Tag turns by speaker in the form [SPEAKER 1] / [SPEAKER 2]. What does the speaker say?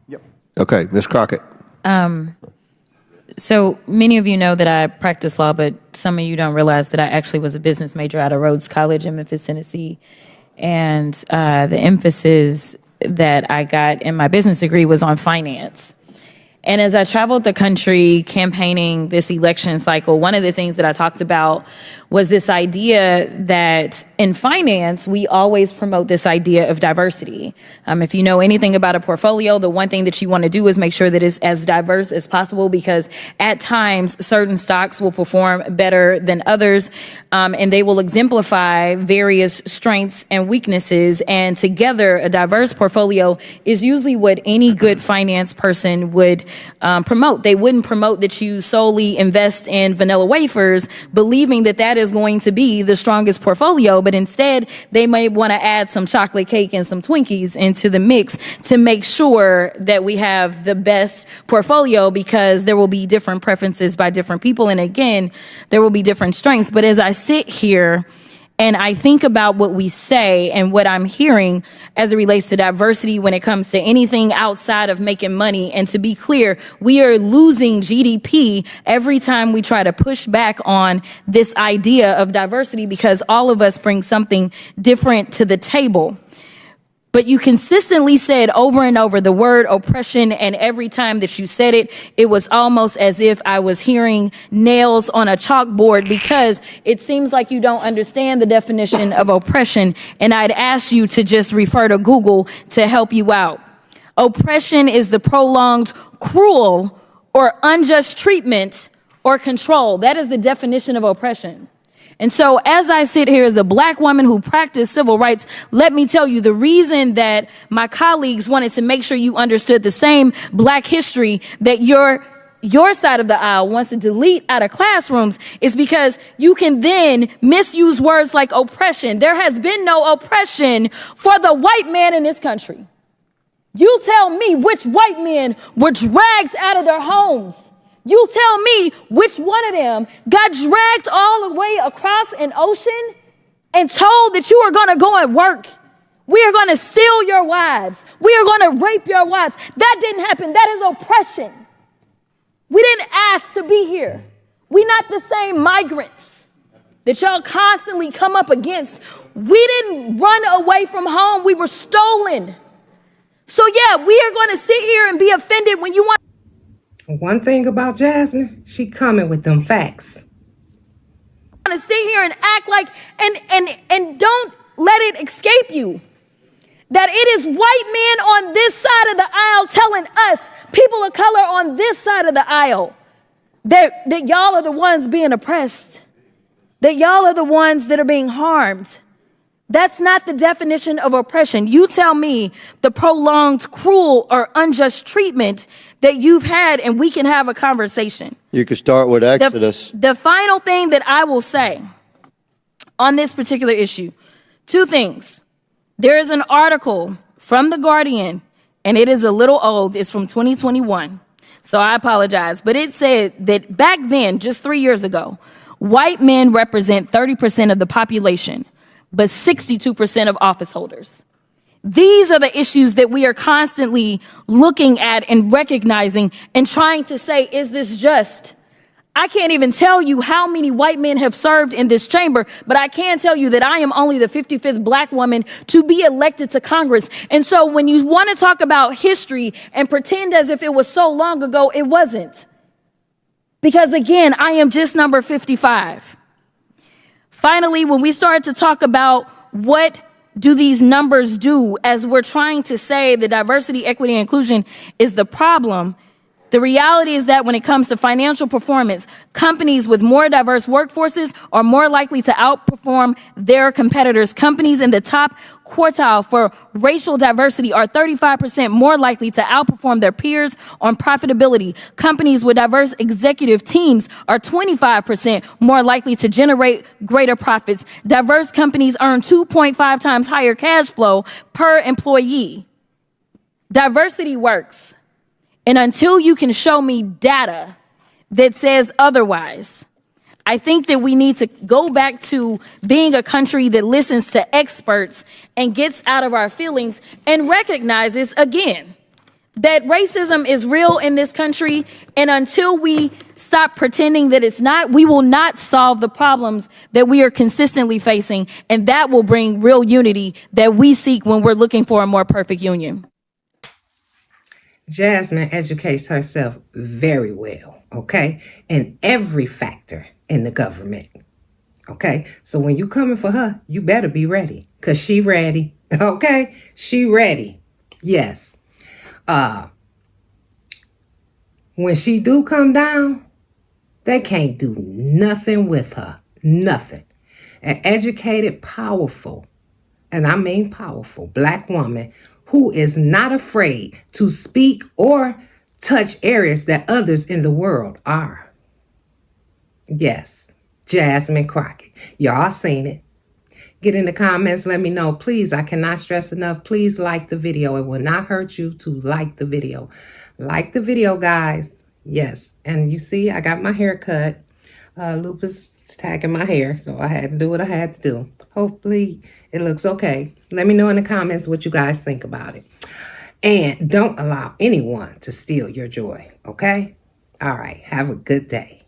[SPEAKER 1] Yep.
[SPEAKER 2] Okay, Ms. Crockett.
[SPEAKER 3] So many of you know that I practice law, but some of you don't realize that I actually was a business major out of Rhodes College in Memphis, Tennessee. And the emphasis that I got in my business degree was on finance. And as I traveled the country campaigning this election cycle, one of the things that I talked about was this idea that in finance, we always promote this idea of diversity. If you know anything about a portfolio, the one thing that you want to do is make sure that it's as diverse as possible, because at times certain stocks will perform better than others, and they will exemplify various strengths and weaknesses. And together, a diverse portfolio is usually what any good finance person would promote. They wouldn't promote that you solely invest in vanilla wafers, believing that that is going to be the strongest portfolio, but instead they may want to add some chocolate cake and some Twinkies into the mix to make sure that we have the best portfolio, because there will be different preferences by different people. And again, there will be different strengths. But as I sit here and I think about what we say and what I'm hearing as it relates to diversity when it comes to anything outside of making money. And to be clear, we are losing GDP every time we try to push back on this idea of diversity, because all of us bring something different to the table. But you consistently said over and over the word oppression, and every time that you said it, it was almost as if I was hearing nails on a chalkboard, because it seems like you don't understand the definition of oppression, and I'd ask you to just refer to Google to help you out. Oppression is the prolonged, cruel, or unjust treatment or control. That is the definition of oppression. And so as I sit here as a black woman who practiced civil rights, let me tell you, the reason that my colleagues wanted to make sure you understood the same black history that your side of the aisle wants to delete out of classrooms is because you can then misuse words like oppression. There has been no oppression for the white man in this country. You tell me which white men were dragged out of their homes. You tell me which one of them got dragged all the way across an ocean and told that you are going to go and work. We are going to steal your wives. We are going to rape your wives. That didn't happen. That is oppression. We didn't ask to be here. We're not the same migrants that y'all constantly come up against. We didn't run away from home. We were stolen. So yeah, we are going to sit here and be offended when you want.
[SPEAKER 4] One thing about Jasmine, she coming with them facts.
[SPEAKER 3] To sit here and act like and don't let it escape you that it is white men on this side of the aisle telling us, people of color on this side of the aisle, that y'all are the ones being oppressed, that y'all are the ones that are being harmed. That's not the definition of oppression. You tell me the prolonged, cruel, or unjust treatment that you've had, and we can have a conversation.
[SPEAKER 2] You can start with Exodus.
[SPEAKER 3] The final thing that I will say on this particular issue, two things. There is an article from The Guardian, and it is a little old. It's from 2021, so I apologize. But it said that back then, just 3 years ago, white men represent 30% of the population, but 62% of office holders. These are the issues that we are constantly looking at and recognizing and trying to say, is this just? I can't even tell you how many white men have served in this chamber, but I can tell you that I am only the 55th black woman to be elected to Congress. And so when you want to talk about history and pretend as if it was so long ago, it wasn't. Because again, I am just number 55. Finally, when we start to talk about what do these numbers do, as we're trying to say the diversity, equity, and inclusion is the problem, the reality is that when it comes to financial performance, companies with more diverse workforces are more likely to outperform their competitors. Companies in the top quartile for racial diversity are 35% more likely to outperform their peers on profitability. Companies with diverse executive teams are 25% more likely to generate greater profits. Diverse companies earn 2.5 times higher cash flow per employee. Diversity works. And until you can show me data that says otherwise, I think that we need to go back to being a country that listens to experts and gets out of our feelings and recognizes, again, that racism is real in this country. And until we stop pretending that it's not, we will not solve the problems that we are consistently facing. And that will bring real unity that we seek when we're looking for a more perfect union.
[SPEAKER 4] Jasmine educates herself very well, okay? In every factor in the government, okay? So when you coming for her, you better be ready, because she ready, okay? She ready, yes. When she do come down, they can't do nothing with her, nothing. An educated, powerful, and I mean powerful, Black woman who is not afraid to speak or touch areas that others in the world are. Yes, Jasmine Crockett. Y'all seen it. Get in the comments. Let me know. Please, I cannot stress enough. Please like the video. It will not hurt you to like the video. Like the video, guys. Yes. And you see, I got my hair cut. Lupus is tagging my hair, so I had to do what I had to do. Hopefully, it looks okay. Let me know in the comments what you guys think about it. And don't allow anyone to steal your joy, okay? All right. Have a good day.